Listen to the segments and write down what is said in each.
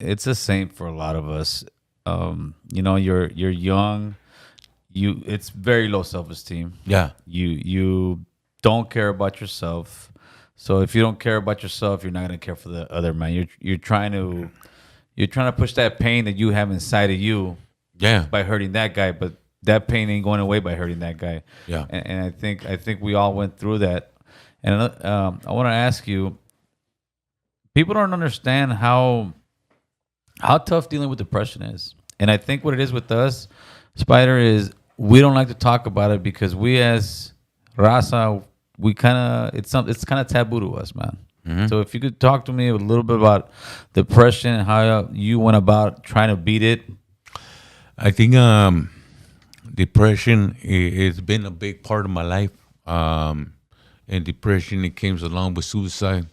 it's the same for a lot of us. You're young. It's very low self esteem. Yeah. You don't care about yourself. So if you don't care about yourself, you're not gonna care for the other man. You're trying to push that pain that you have inside of you Yeah. by hurting that guy, but that pain ain't going away by hurting that guy. Yeah. And I think we all went through that. And I want to ask you, people don't understand how tough dealing with depression is. And I think what it is with us, Spider, is we don't like to talk about it because we as Raza, we kind of it's kind of taboo to us, man. So if you could talk to me a little bit about depression and how you went about trying to beat it. I think depression has been a big part of my life. And depression it comes along with suicide.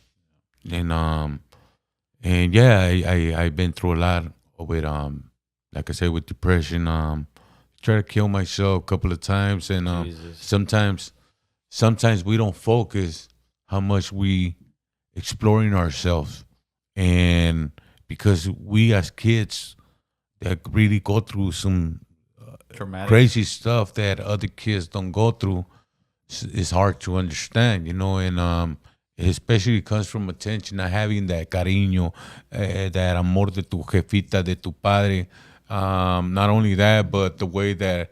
And yeah, I've been through a lot with like I said with depression. Try to kill myself a couple of times, and Jesus. sometimes we don't focus how much we exploring ourselves, and because we as kids that really go through some Traumatic. crazy stuff that other kids don't go through, it's hard to understand, and it especially comes from attention, not having that cariño, that amor de tu jefita, de tu padre. Not only that, but the way that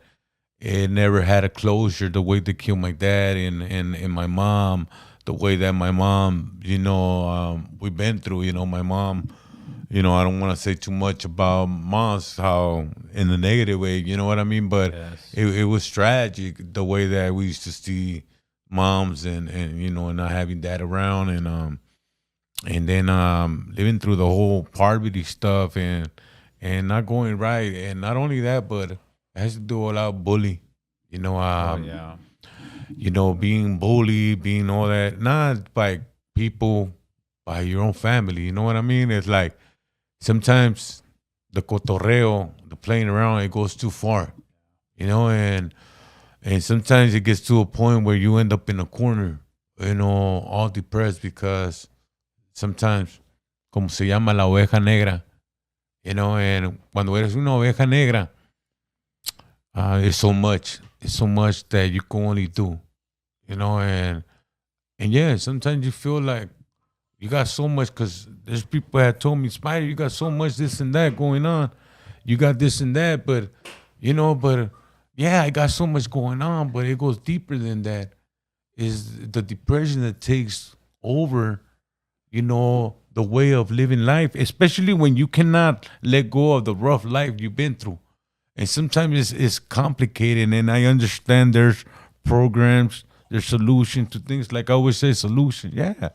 it never had a closure, the way they killed my dad and my mom, the way that my mom, we've been through, my mom, I don't want to say too much about moms, how in the negative way, you know what I mean? But Yes. it was tragic the way that we used to see moms and not having dad around and then living through the whole poverty stuff and not going right. And not only that, but it has to do a lot of bully, Oh yeah. being bullied, being all that, not by people, by your own family. You know what I mean? It's like sometimes the cotorreo, the playing around, it goes too far, and sometimes it gets to a point where you end up in a corner, all depressed because sometimes, como se llama la oveja negra, and cuando eres una oveja negra, it's so much that you can only do, and yeah, sometimes you feel like you got so much because there's people that told me, Spider, you got so much this and that going on. You got this and that, but yeah, I got so much going on, but it goes deeper than that. Is the depression that takes over, the way of living life, especially when you cannot let go of the rough life you've been through. And sometimes it's complicated, and I understand there's programs, there's solutions to things. Like I always say, solution, yeah.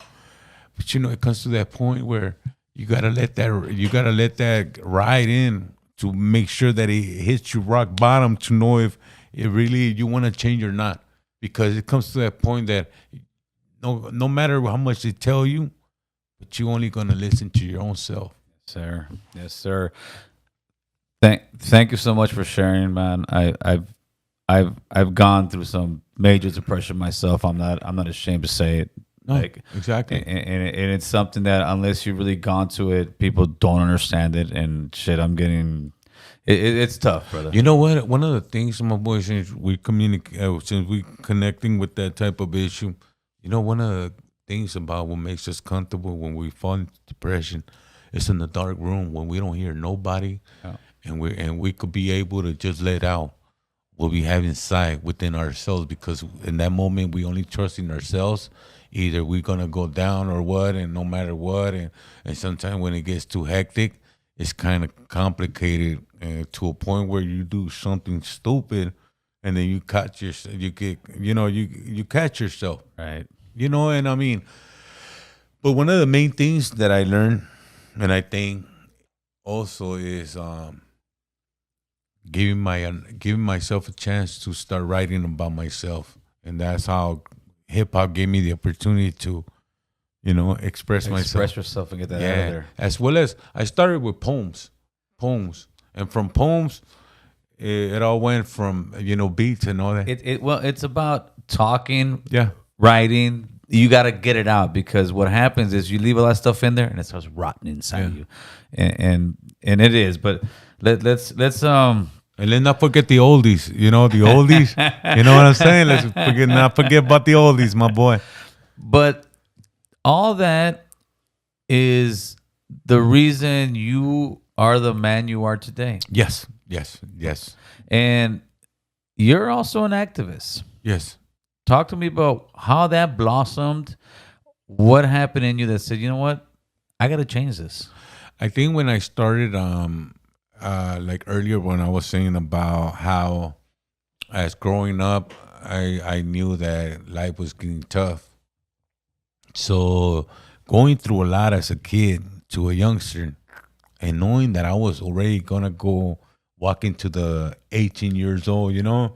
But it comes to that point where you gotta let that ride in to make sure that it hits you rock bottom to know if it really you want to change or not. Because it comes to that point that no matter how much they tell you, but you're only gonna listen to your own self. Sir. Yes, sir. Thank you so much for sharing, man. I've gone through some major depression myself. I'm not ashamed to say it. No, Like, exactly. and it's something that unless you've really gone to it, people don't understand it. And shit, it's tough, brother. You know what? One of the things, my boy, since we connecting with that type of issue, one of the things about what makes us comfortable when we fall into depression is in the dark room when we don't hear nobody, Yeah. and we could be able to just let out what we have inside within ourselves because in that moment we only trust in ourselves. Either we're gonna go down or what, and no matter what, and sometimes when it gets too hectic, it's kind of complicated to a point where you do something stupid, and then you catch yourself. You get, you catch yourself, Right. and I mean, but one of the main things that I learned, and I think also is giving myself a chance to start writing about myself, and that's how hip hop gave me the opportunity to, express myself. Express yourself and get that out of Yeah, there. as well as I started with poems, and from poems, it all went from beats and all that. Well, it's about talking, Yeah, writing, you got to get it out, because what happens is you leave all that stuff in there and it starts rotting inside you, and it is. But let's And let's not forget the oldies. You know, the oldies. You know what I'm saying? Let's not forget about the oldies, my boy. but all that is the reason you are the man you are today, Yes, yes, yes, and you're also an activist. yes. Talk to me about how that blossomed. What happened in you that said, you know what, I got to change this? I think when I started, like earlier when I was saying about how, as growing up, I knew that life was getting tough. So going through a lot as a kid to a youngster, and knowing that I was already gonna go walk into the 18 years old, you know.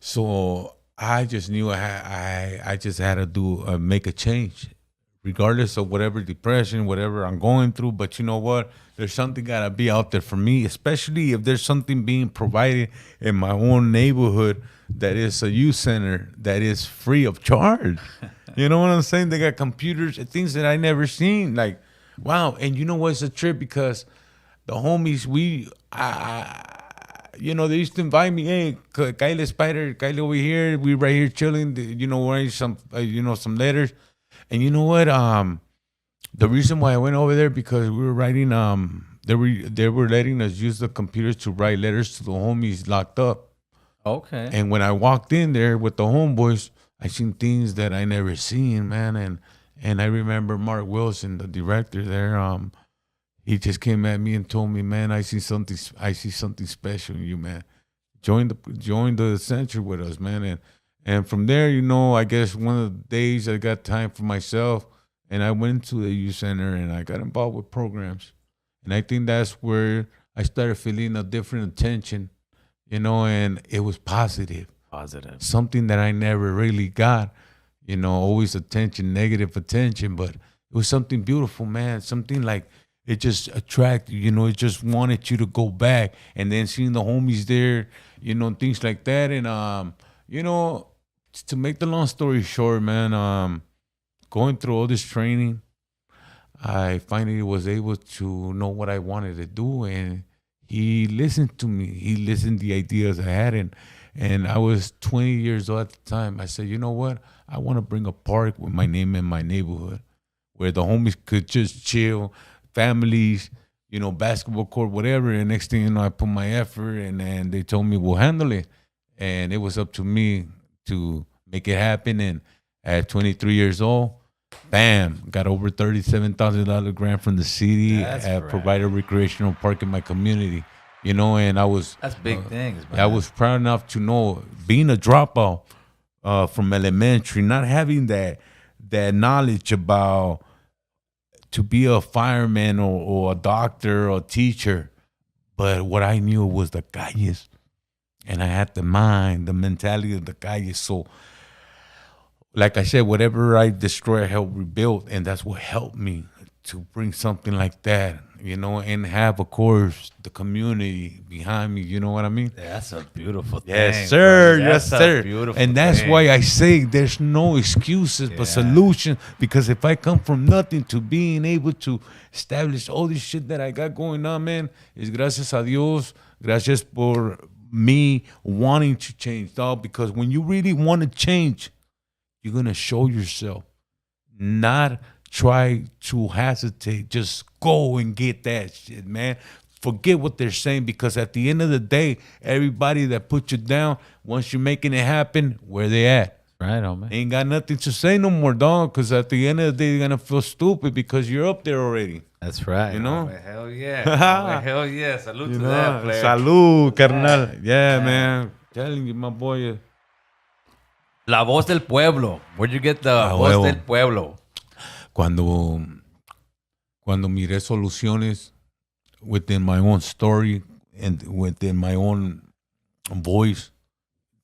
So I just knew I just had to do make a change, regardless of whatever depression, whatever I'm going through. But you know what? There's something gotta be out there for me, especially if there's something being provided in my own neighborhood that is a youth center that is free of charge. You know what I'm saying? They got computers and things that I never seen. Like, wow. And you know what's a trip? Because the homies, you know, they used to invite me, hey, Kyle Spider, Kyle over here. We right here chilling, you know, writing some, some letters. And you know what? The reason why I went over there, because we were writing, they were letting us use the computers to write letters to the homies locked up. Okay. And when I walked in there with the homeboys, I seen things that I never seen, man. And I remember Mark Wilson, the director there. He just came at me and told me, man, I see something special in you, man. Join the center with us, man. And from there, you know, I guess one of the days I got time for myself, and I went to the youth center and I got involved with programs. And I think that's where I started feeling a different attention, you know, and it was positive. Something that I never really got, you know, always attention, negative attention, but it was something beautiful, man. Something like it just attracted, you know, it just wanted you to go back. And then seeing the homies there, you know, things like that. And, you know, to make the long story short, man, going through all this training, I finally was able to know what I wanted to do. And he listened to me. He listened to the ideas I had. And I was 20 years old at the time. I said, you know what? I want to bring a park with my name in my neighborhood where the homies could just chill, families, you know, basketball court, whatever. And next thing you know, I put my effort, and then they told me we'll handle it. And it was up to me to make it happen. And at 23 years old, bam, got over $37,000 grant from the city, provided a recreational park in my community. You know, and that's big things, man. I was proud enough to know, being a dropout from elementary, not having that knowledge about to be a fireman or a doctor or a teacher, but what I knew was the calles, and I had the mentality of the calles. So, like I said, whatever I destroy, I help rebuild, and that's what helped me to bring something like that, you know, and have, of course, the community behind me. You know what I mean? That's a beautiful thing. Yes, sir. Bro. Yes, sir. And that's thing. why I say there's no excuses but solutions. Because if I come from nothing to being able to establish all this shit that I got going on, man, it's gracias a Dios. Gracias por me wanting to change, dog. Because when you really want to change, you're going to show yourself, not try to hesitate. Just go and get that shit, man. Forget what they're saying, because at the end of the day, everybody that put you down, once you're making it happen, where they at? Right on, man. Ain't got nothing to say no more, dog, because at the end of the day, you're going to feel stupid because you're up there already. That's right. You know? Oh, hell yeah. Hell yeah. Salud to that, player. Salud, carnal. Yeah, man. Telling you, my boy. La voz del pueblo. Where'd you get the voz del pueblo? Cuando miré soluciones within my own story and within my own voice,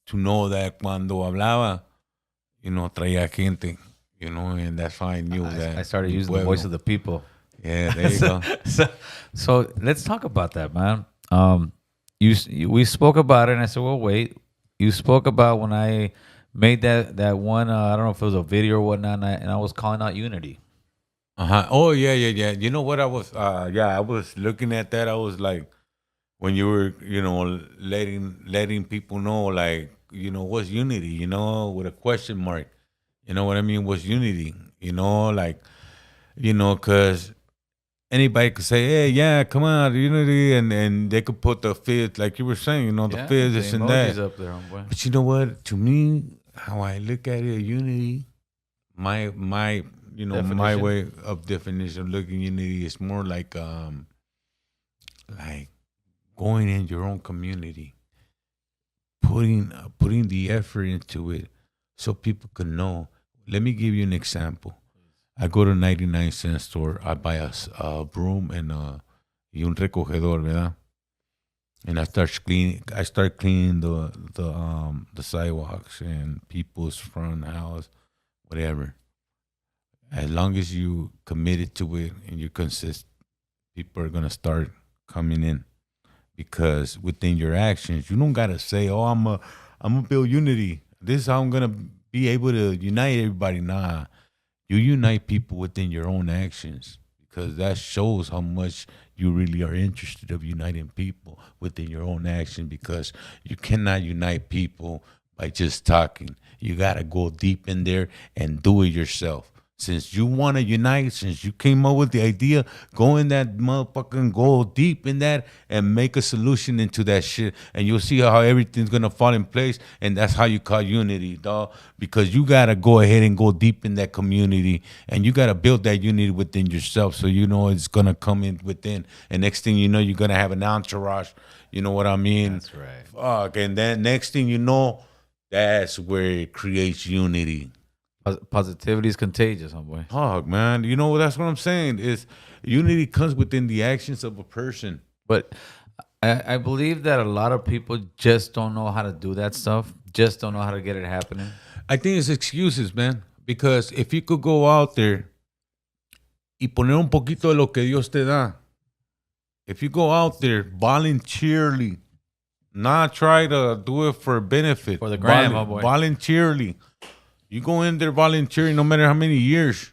to know that cuando hablaba, you know, traía gente, you know, and that's how I knew that. I started using the voice of the people. Yeah, there you go. So let's talk about that, man. We spoke about it, and I said, well, wait. You spoke about when I made that one. I don't know if it was a video or whatnot, and I was calling out unity. Uh-huh. Oh yeah, yeah, yeah. You know what I was I was looking at that. I was like when you were, letting people know like, what's unity, with a question mark. You know what I mean? What's unity? Like, cuz anybody could say, "Hey, yeah, come on, unity," and they could put the fizz like you were saying, the Yeah, fizz the this and emojis that. up there, homeboy. But you know what? To me, how I look at it, unity, my my Definition. way of definition of looking unity is more like going in your own community, putting the effort into it, so people can know. Let me give you an example. I go to 99-cent store. I buy a broom and y un recogedor, ¿verdad? And I start cleaning the sidewalks and people's front house, whatever. As long as you committed to it and you consist, people are gonna start coming in, because within your actions, you don't gotta say, "Oh, I'm gonna build unity. This is how I'm gonna be able to unite everybody." Nah, you unite people within your own actions, because that shows how much you really are interested of uniting people within your own action, because you cannot unite people by just talking. You got to go deep in there and do it yourself. Since you want to unite, since you came up with the idea, go in that motherfucking, go deep in that and make a solution into that shit. And you'll see how everything's going to fall in place. And that's how you call unity, dog. Because you got to go ahead and go deep in that community. And you got to build that unity within yourself. So you know it's going to come in within. And next thing you know, you're going to have an entourage. You know what I mean? That's right. Fuck. And then next thing you know, that's where it creates unity. Positivity is contagious, homeboy. Fuck, man. That's what I'm saying. Is unity comes within the actions of a person. But I believe that a lot of people just don't know how to do that stuff. Just don't know how to get it happening. I think it's excuses, man. Because if you could go out there y poner un poquito de lo que Dios te da, if you go out there voluntarily, not try to do it for benefit, For the gram, homeboy. voluntarily, you go in there volunteering, no matter how many years,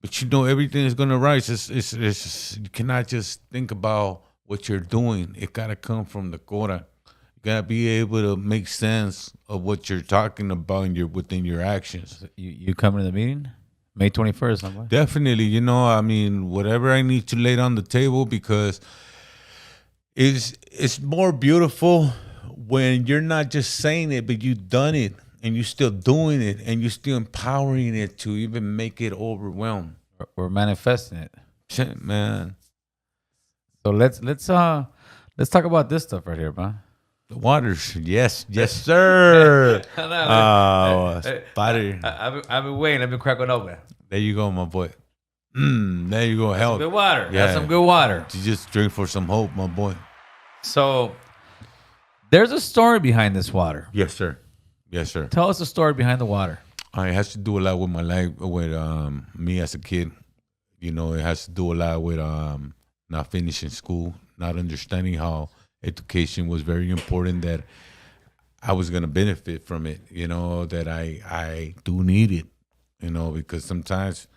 but everything is gonna rise. You cannot just think about what you're doing. It gotta come from the Cora. You gotta be able to make sense of what you're talking about within your actions. You coming to the meeting? May 21st, homeboy. Definitely, I mean, whatever I need to lay on the table, because it's more beautiful when you're not just saying it, but you've done it. And you're still doing it, and you're still empowering it to even make it overwhelm. We're manifesting it. Shit, man. So let's talk about this stuff right here, man. The waters. Yes, sir. No, Spider. I've been waiting. I've been cracking open. There you go, my boy. There you go. Hell, Good water. Yeah. That's some good water. You just drink for some hope, my boy. So there's a story behind this water. Yes, sir. Yes, sir. Tell us the story behind the water. It has to do a lot with my life, with me as a kid. It has to do a lot with not finishing school, not understanding how education was very important, that I was going to benefit from it, that I do need it, because sometimes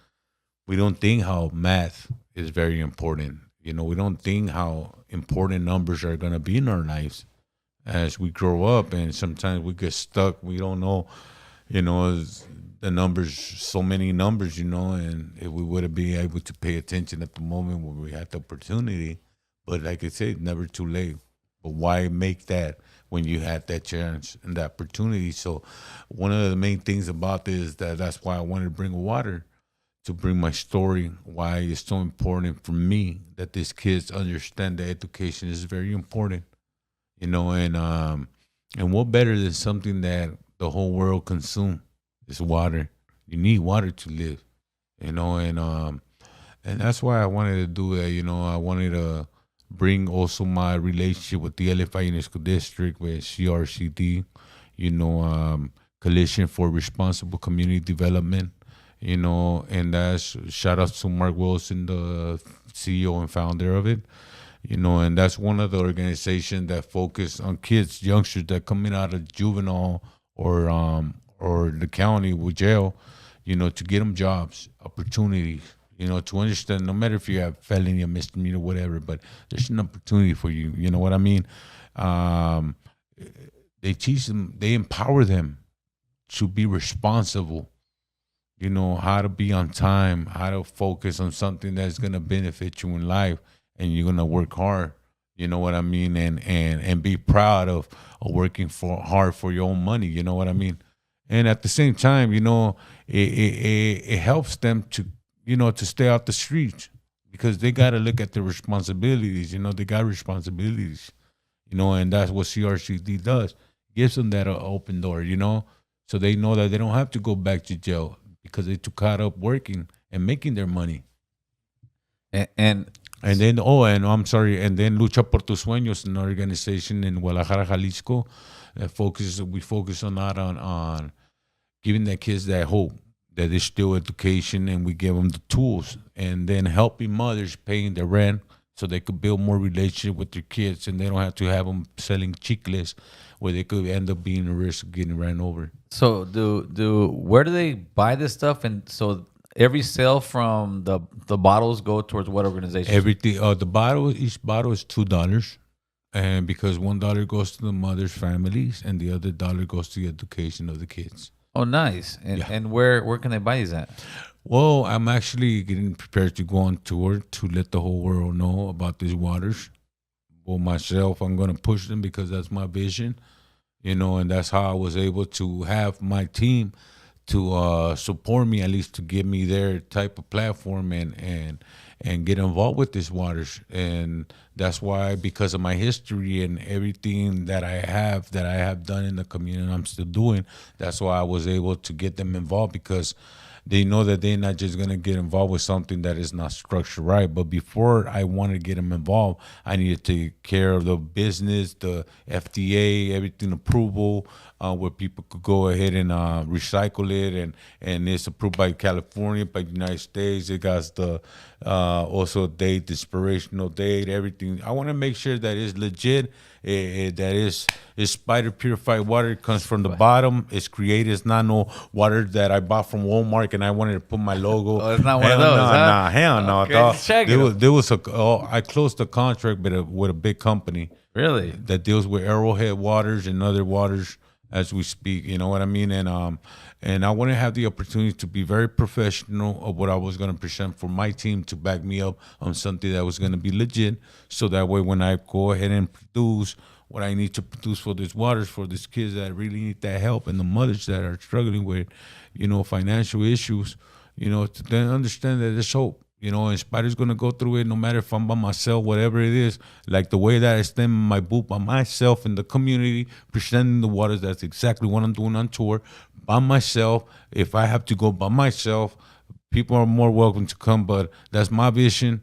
we don't think how math is very important. We don't think how important numbers are going to be in our lives as we grow up, and sometimes we get stuck. We don't know, the numbers, so many numbers, and if we would have been able to pay attention at the moment when we had the opportunity. But like I said, never too late. But why make that when you had that chance and that opportunity? So one of the main things about this is that's why I wanted to bring water, to bring my story, why it's so important for me that these kids understand that education is very important. And what better than something that the whole world consume is water. You need water to live, and that's why I wanted to do that. I wanted to bring also my relationship with the LFI UNESCO District, with CRCD, Coalition for Responsible Community Development, and that's shout out to Mark Wilson, the CEO and founder of it. And that's one of the organizations that focus on kids, youngsters that coming out of juvenile or or the county with jail, to get them jobs, opportunities, to understand no matter if you have felony or misdemeanor, whatever, but there's an opportunity for you. You know what I mean? Um, they teach them, they empower them to be responsible, how to be on time, how to focus on something that's going to benefit you in life, and you're going to work hard. You know what I mean? And be proud of working for hard for your own money. You know what I mean? And at the same time, it helps them to stay out the streets because they got to look at their responsibilities. They got responsibilities, and that's what CRCD does. Gives them that open door, so they know that they don't have to go back to jail because they too caught up working and making their money. And then, and I'm sorry, and then Lucha por tus Sueños, an organization in Guadalajara, Jalisco, we focus on giving the kids that hope that there's still education, and we give them the tools, and then helping mothers paying the rent so they could build more relationship with their kids, and they don't have to have them selling chicles where they could end up being a risk of getting ran over. So where do they buy this stuff? And so every sale from the bottles go towards what organization? Everything. Each bottle is $2, and because $1 goes to the mother's families, and the other dollar goes to the education of the kids. Oh, nice. And where can they buy these at? Well, I'm actually getting prepared to go on tour to let the whole world know about these waters. Well, myself, I'm going to push them because that's my vision, and that's how I was able to have my team to support me, at least to give me their type of platform and get involved with these waters. And that's why, because of my history and everything that I have done in the community and I'm still doing, that's why I was able to get them involved, because they know that they're not just going to get involved with something that is not structured right. But before I wanted to get them involved, I needed to take care of the business, the FDA, everything approval, where people could go ahead and recycle it. And it's approved by California, by the United States. It got the also date, the inspirational date, everything. I want to make sure that it's legit. That is spider purified water. It comes from the bottom. It's created. It's not no water that I bought from Walmart and I wanted to put my logo. Oh, it's not one of those. Hell no, okay, dog. There was I closed the contract with a big company. Really? That deals with Arrowhead waters and other waters as we speak. You know what I mean? And I want to have the opportunity to be very professional of what I was going to present for my team to back me up on something that was going to be legit. So that way, when I go ahead and produce what I need to produce for these waters, for these kids that really need that help, and the mothers that are struggling with, financial issues, to then understand that there's hope. And Spider's going to go through it no matter if I'm by myself, whatever it is. Like the way that I stand my booth by myself in the community, presenting the waters, that's exactly what I'm doing on tour, by myself. If I have to go by myself, people are more welcome to come, but that's my vision.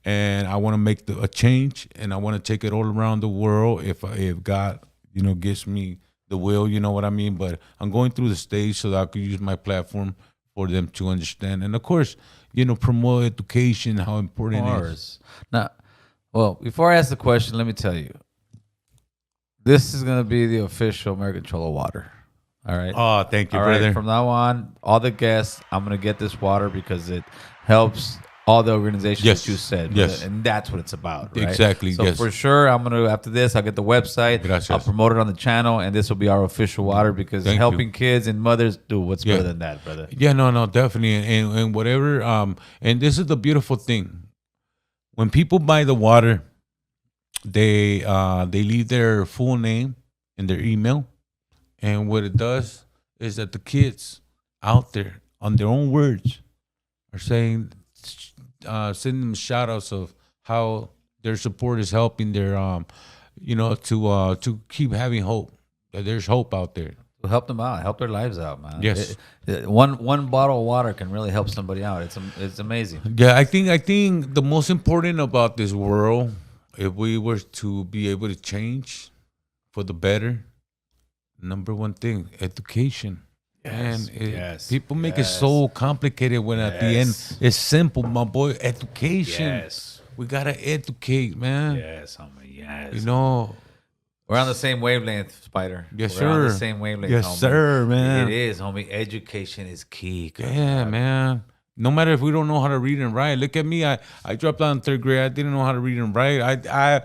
And I want to make a change, and I want to take it all around the world if God, gives me the will, you know what I mean? But I'm going through the stage so that I can use my platform for them to understand. And of course, promote education, how important it is. Now, well, before I ask the question, let me tell you, this is going to be the official American Cholo water. All right. Oh, thank you, all brother. Right, from now on, all the guests, I'm going to get this water because it helps all the organizations that you said. Yes. And that's what it's about. Right? Exactly. So for sure, I'm going to, after this, I'll get the website. Gracias. I'll promote it on the channel, and this will be our official water because helping kids and mothers, dude, what's better than that, brother? Yeah, no, definitely. And whatever. And this is the beautiful thing. When people buy the water, they leave their full name and their email. And what it does is that the kids out there, on their own words, are saying, sending them shout outs of how their support is helping their, to keep having hope, that there's hope out there. To help them out, help their lives out, man. Yes. One bottle of water can really help somebody out. It's amazing. Yeah, I think the most important about this world, if we were to be able to change for the better, number one thing, education. Yes, and people make it so complicated when at the end it's simple, my boy. Education. Yes. We gotta educate, man. Yes, homie. Yes. We're on the same wavelength, Spider. Yes, We're on the sir. same wavelength, Yes, homie. sir, man. It is, homie. Education is key. Yeah, man. No matter if we don't know how to read and write. Look at me. I dropped out in third grade. I didn't know how to read and write. I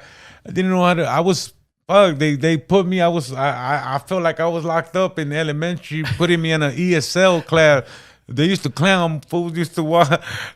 didn't know how to. I was fuck. They put me. I felt like I was locked up in elementary, putting me in an ESL class. They used to clown. Fools used to walk.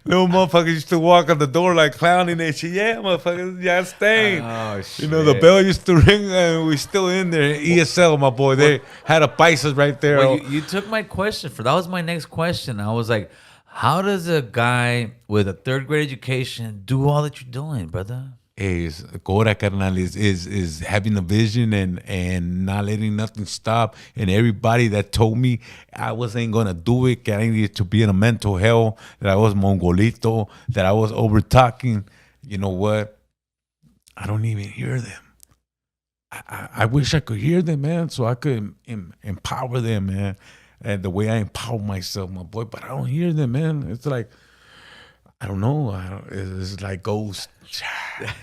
Little motherfuckers used to walk on the door like clowning and shit. Yeah, motherfuckers. Yeah, staying. Oh, shit. You know, the bell used to ring and we still in there. ESL, my boy. They had a Pisces right there. Well, you took my question. That was my next question. I was like, how does a guy with a third grade education do all that you're doing, brother? Is Cora carnal is having a vision and not letting nothing stop. And everybody that told me I wasn't gonna do it, that I needed to be in a mental hell, that I was mongolito, that I was over talking. You know what? I don't even hear them. I wish I could hear them, man, so I could empower them, man. And the way I empower myself, my boy, but I don't hear them, man. It's like I don't know. It's like ghosts.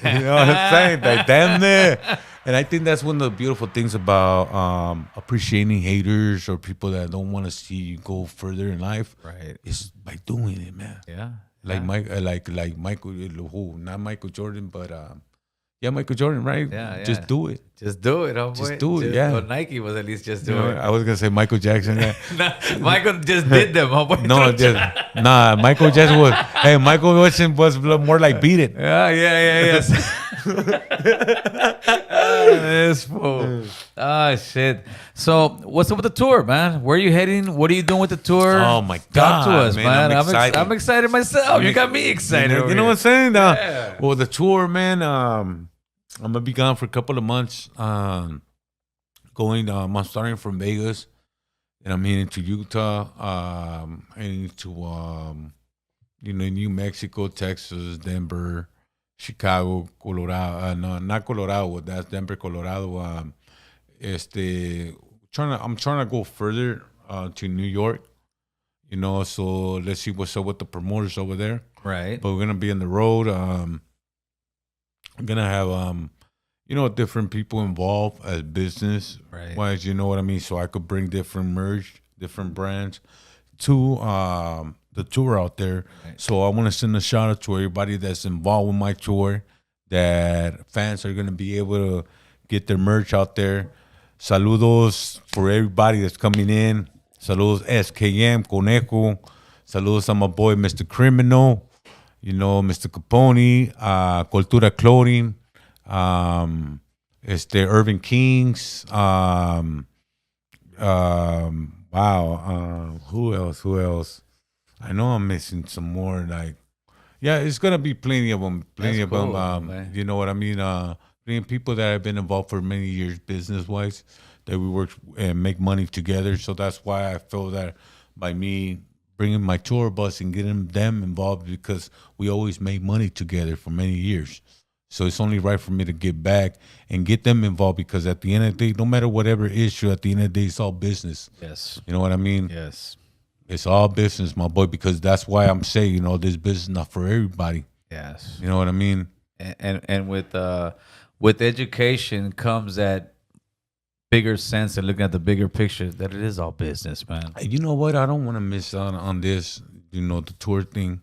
You know what I'm saying? Like damn there. And I think that's one of the beautiful things about appreciating haters or people that don't want to see you go further in life. Right. Is by doing it, man. Yeah. Like Mike, like Michael, who not Michael Jordan, but yeah, Michael Jordan, right? Yeah. Just do it. Just do it, homeboy. Just do it, yeah. Well, Nike was at least just do You know, it. I was gonna say Michael Jackson. Yeah. Michael just did them, homeboy. No, nah. Michael Jackson was. Hey, Michael Jackson was more like beat it. Yes. This fool. Oh, shit. So, what's up with the tour, man? Where are you heading? What are you doing with the tour? Oh, my Talk to God, us, man. man. I'm excited. I'm excited myself. You got me excited. You over know here. what I'm saying? Yeah. Well, the tour, man. I'm gonna be gone for a couple of months. I'm starting from Vegas, and I'm heading to Utah. Heading to New Mexico, Texas, Denver, Chicago, Colorado. No, not Colorado. That's Denver, Colorado. I'm trying to go further to New York. You know, so let's see what's up with the promoters over there. Right. But we're gonna be on the road. I'm gonna have different people involved as business wise. You know what I mean? So I could bring different merch, different brands to the tour out there. Right. So I want to send a shout out to everybody that's involved with my tour. That fans are gonna be able to get their merch out there. Saludos for everybody that's coming in. Saludos SKM, Conejo. Saludos on my boy, Mr. Criminal. You know, Mr. Capone, Cultura Clothing, Irving Kings. Who else? I know I'm missing some more. Like, yeah, it's gonna be plenty of them. Plenty of them. You know what I mean? Plenty of people that have been involved for many years, business wise, that we work and make money together. So that's why I feel that by me bringing my tour bus and getting them involved, because we always made money together for many years. So it's only right for me to get back and get them involved, because at the end of the day, no matter whatever issue, at the end of the day, it's all business. Yes. You know what I mean? Yes. It's all business, my boy, because that's why I'm saying, this business is not for everybody. Yes. You know what I mean? And with education comes that bigger sense and looking at the bigger picture that it is all business, man. You know what? I don't want to miss out on this, the tour thing.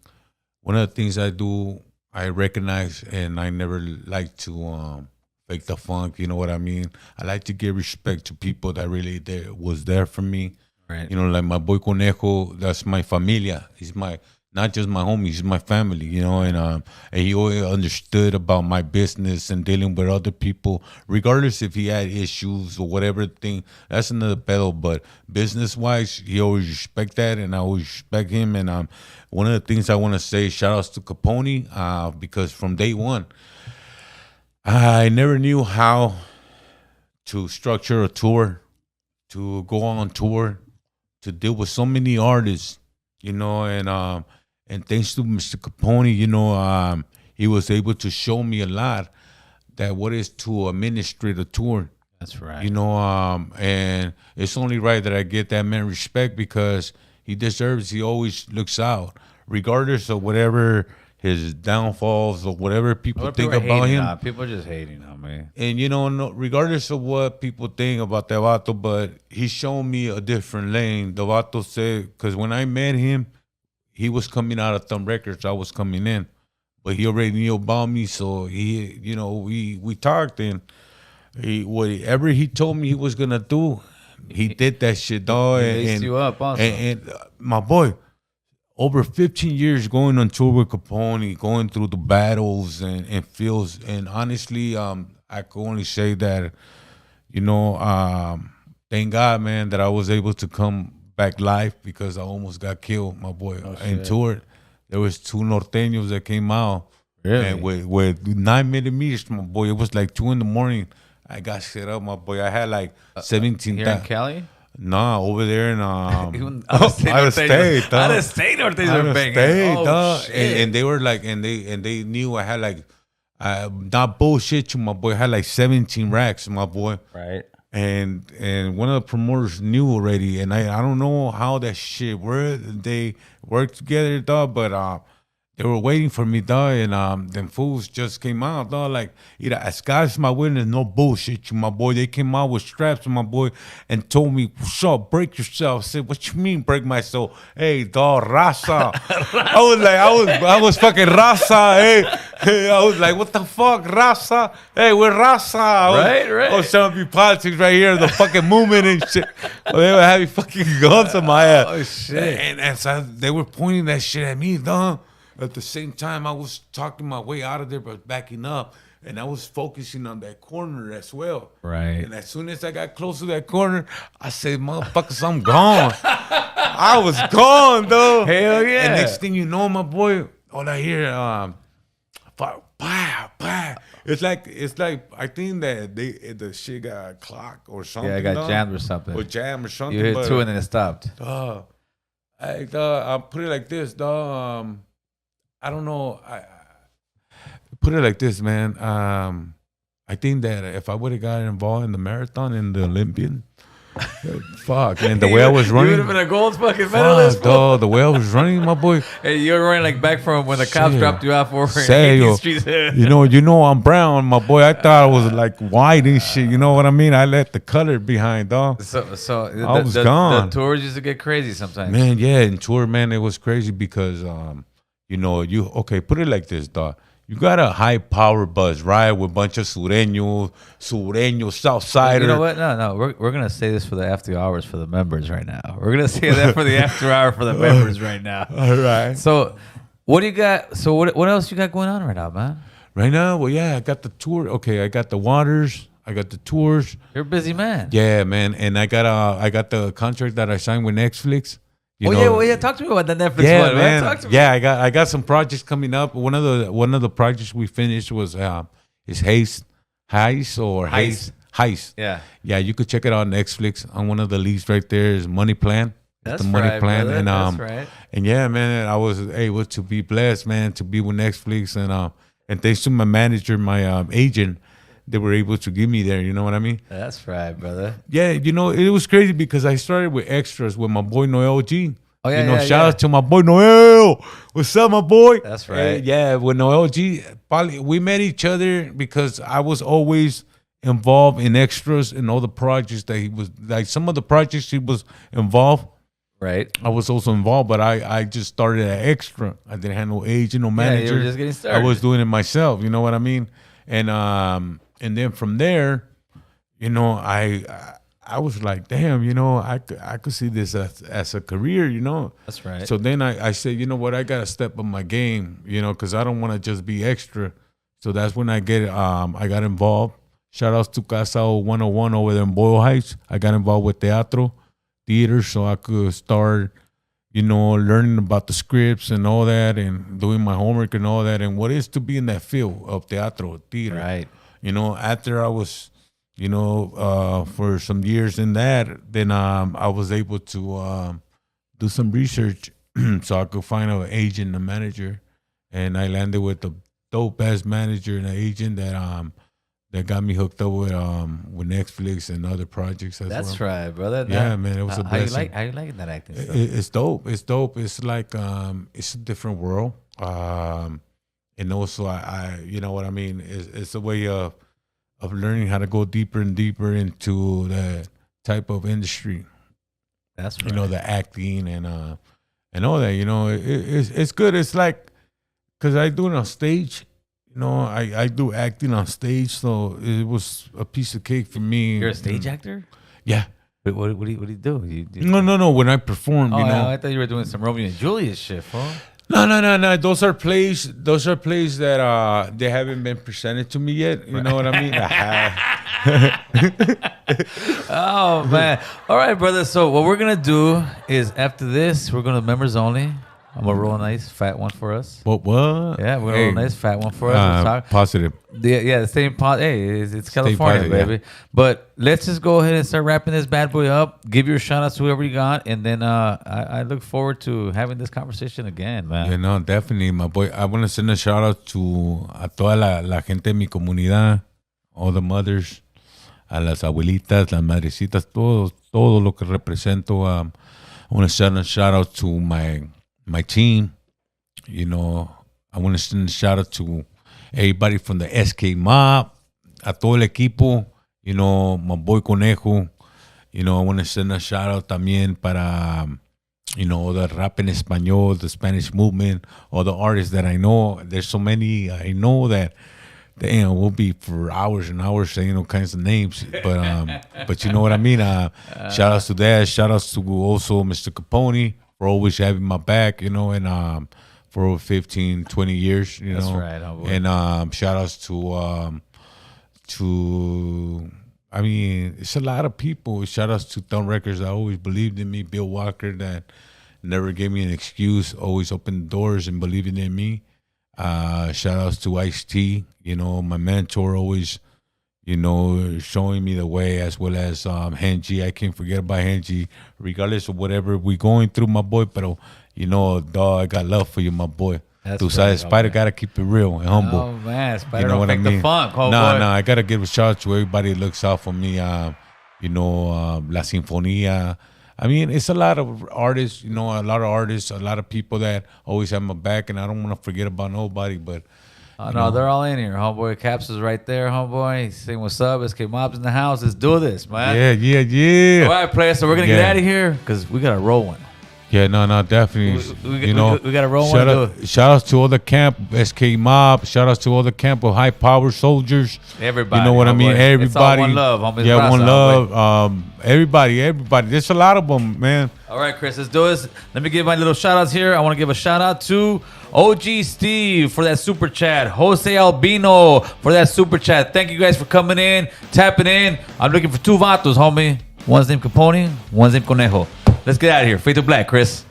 One of the things I do, I recognize, and I never like to fake the funk. You know what I mean? I like to give respect to people that really was there for me. Right. Like my boy Conejo, that's my familia. He's not just my homie, he's my family, and he always understood about my business and dealing with other people, regardless if he had issues or whatever thing. That's another pedal, but business-wise, he always respect that, and I always respect him. And one of the things I want to say, shout-outs to Capone, because from day one, I never knew how to structure a tour, to go on tour, to deal with so many artists, and thanks to Mr. Capone, he was able to show me a lot that what is to administrate a tour. That's right. And it's only right that I get that man respect, because he deserves. He always looks out, regardless of whatever his downfalls or whatever people Well, think people are about hating him. on. People are just hating on me. And you know, no, regardless of what people think about the vato, but he showed me a different lane. The vato said, because when I met him, he was coming out of Thumb Records. I was coming in, but he already knew about me. So he, you know, we talked, and whatever he told me he was gonna do, he did that shit, dog. He laced you up also. And my boy, over 15 years going on tour with Capone, going through the battles and feels, and honestly, I can only say that, you know, thank God, man, that I was able to come back live because I almost got killed, my boy. In tour, there was 2 norteños that came out, Really? and with 9mm, my boy. It was like 2 a.m. I got set up, my boy. I had like 17. Here in Cali? Nah, over there in Even out of state, Out of state, Norteños out are of banging. state, Oh, dog. shit. And they were like, and they knew I had like, not bullshit you, my boy. I had like 17 racks, my boy. Right. And one of the promoters knew already, and I don't know how that shit worked. They worked together, dog, but they were waiting for me, dog, and them fools just came out, dog. Like, you know, as guys, my witness, no bullshit, you, my boy. They came out with straps, my boy, and told me, "What's up? Break yourself." I said, "What you mean, break myself?" Hey, dog, raza. I was fucking raza. Hey, I was like, "What the fuck, raza? Hey, we're raza." Right. Oh, some be politics right here, the fucking movement and shit. Well, they were having fucking guns on my ass. Oh, shit. And so they were pointing that shit at me, dog. At the same time, I was talking my way out of there, but backing up, and I was focusing on that corner as well. Right. And as soon as I got close to that corner, I said, "Motherfuckers, I'm gone." I was gone, though. Hell yeah. And next thing you know, my boy, all I hear, pow, pow. It's like I think that the shit got clocked or something. Yeah, I got dog. jammed or something. Or jammed or something. You hit but, 2 and then it stopped. I'll put it like this, dog. I don't know. I put it like this, man. I think that if I would have got involved in the marathon and the Olympian, fuck, man, the way I was running, You would have been a gold fucking medalist. fuck, dog, the way I was running, my boy. Hey, you were running like back from when the cops Shit. dropped you off over in Serio. 18th Street. You know, I'm brown, my boy. I thought I was like white and shit. You know what I mean? I left the color behind, dog. So I was gone. The tours used to get crazy sometimes. Man, yeah, in tour, man, it was crazy because, you know, put it like this, dog. You got a high power buzz, right? With a bunch of sureños, Southsider. You know what? No. We're gonna say this for the after hours for the members right now. We're gonna say that for the after hour for the members right now. All right. So, what do you got? So, what else you got going on right now, man? Right now, well, yeah, I got the tour. Okay, I got the waters. I got the tours. You're a busy man. Yeah, man, and I got the contract that I signed with Netflix. You know, Well, yeah. Talk to me about the Netflix yeah, one, man. Talk to me. Yeah, I got some projects coming up. One of the projects we finished was is Heist. Yeah. Yeah, you could check it out on Netflix. On one of the leads right there is Money Plan. That's the Money right, Plan, brother. and That's right. and yeah, man, I was able to be blessed, man, to be with Netflix, and thanks to my manager, my agent, they were able to give me there. You know what I mean? That's right, brother. Yeah, you know, it was crazy because I started with extras with my boy Noel G. Oh, yeah, you know, yeah, shout yeah. out to my boy Noel. What's up, my boy? That's right. Yeah, with Noel G, probably we met each other because I was always involved in extras and all the projects that he was, like some of the projects he was involved. Right. I was also involved, but I just started at extra. I didn't have no agent, no manager. you were just getting started. I was doing it myself. You know what I mean? And then from there, you know, I was like, damn, you know, I could see this as a career, you know. That's right. So then I said, you know what, I gotta step up my game, you know, because I don't want to just be extra. So that's when I got involved. Shout outs to Casa 101 over there in Boyle Heights. I got involved with theater, so I could start, you know, learning about the scripts and all that, and doing my homework and all that, and what is to be in that field of theater. Right. You know, after I was, you know, for some years in that, then I was able to do some research so I could find an agent and a manager, and I landed with a dope ass manager and an agent that got me hooked up with Netflix and other projects as well. That's right, brother. Yeah, man, it was a blessing. How you liking that acting stuff? It's dope. It's dope. It's like it's a different world. And also, you know what I mean. It's a way of learning how to go deeper and deeper into the type of industry. That's right. You know, the acting and all that. You know, it's good. It's like because I do it on stage. You know, I do acting on stage, so it was a piece of cake for me. You're a stage actor? Yeah. Wait, what do you do? No. When I perform, Oh, you know. yeah, I thought you were doing some Romeo and Juliet shit, huh? No. Those are plays. Those are plays that they haven't been presented to me yet. You know what I mean? Oh man! All right, brother. So what we're gonna do is after this, we're gonna members only. I'm gonna roll a nice fat one for us. What? Yeah, we're gonna roll a nice fat one for us. We'll talk. Positive. Yeah, the same pot. Hey, it's California, positive, baby. But let's just go ahead and start wrapping this bad boy up. Give your shout outs to whoever you got, and then I look forward to having this conversation again, man. You know, definitely, my boy. I want to send a shout out to a toda la gente de mi comunidad, all the mothers, a las abuelitas, las madrecitas, todo lo que represento. I want to send a shout out to my team. You know, I want to send a shout out to everybody from the SK Mob, a todo el equipo. You know, my boy Conejo. You know, I want to send a shout out también para, you know, the rap en español, the Spanish movement, all the artists that I know. There's so many I know that, damn, we'll be for hours and hours saying all kinds of names. But you know what I mean? Shout outs to that. Shout outs to also Mr. Capone for always having my back, you know, and for over 15, 20 years, you know. That's right, homeboy. And shout outs to I mean, it's a lot of people. Shout outs to Thumb Records that always believed in me. Bill Walker that never gave me an excuse, always opened doors and believing in me. Shout outs to Ice-T, you know, my mentor, always, you know, showing me the way, as well as Henji. I can't forget about Henji, regardless of whatever we going through, my boy. But, you know, dog, I got love for you, my boy. That's Tu right, sabes, Spider got to keep it real and humble. Oh man, Spider You know don't what I fake mean? the funk, homeboy. No, I got to give a shout out to everybody that looks out for me. You know, La Sinfonía. I mean, it's a lot of artists, you know, a lot of people that always have my back, and I don't want to forget about nobody, but... No, they're all in here, homeboy. Caps is right there, homeboy. He's saying what's up. SK Mob's in the house. Let's do this, man. Yeah. All right, player. So we're going to get out of here because we got to roll one. Yeah, no, definitely. We got to roll one. Shout outs to all the camp, SK Mob. Shout outs to all the camp of high power soldiers. Everybody. You know what I mean? Everybody. It's all one love, homie. Yeah, one love. Everybody. There's a lot of them, man. All right, Chris, let's do this. Let me give my little shout outs here. I want to give a shout out to OG Steve for that super chat. Jose Albino for that super chat. Thank you guys for coming in, tapping in. I'm looking for two vatos, homie. One's named Capone, one's named Conejo. Let's get out of here. Fade to black, Chris.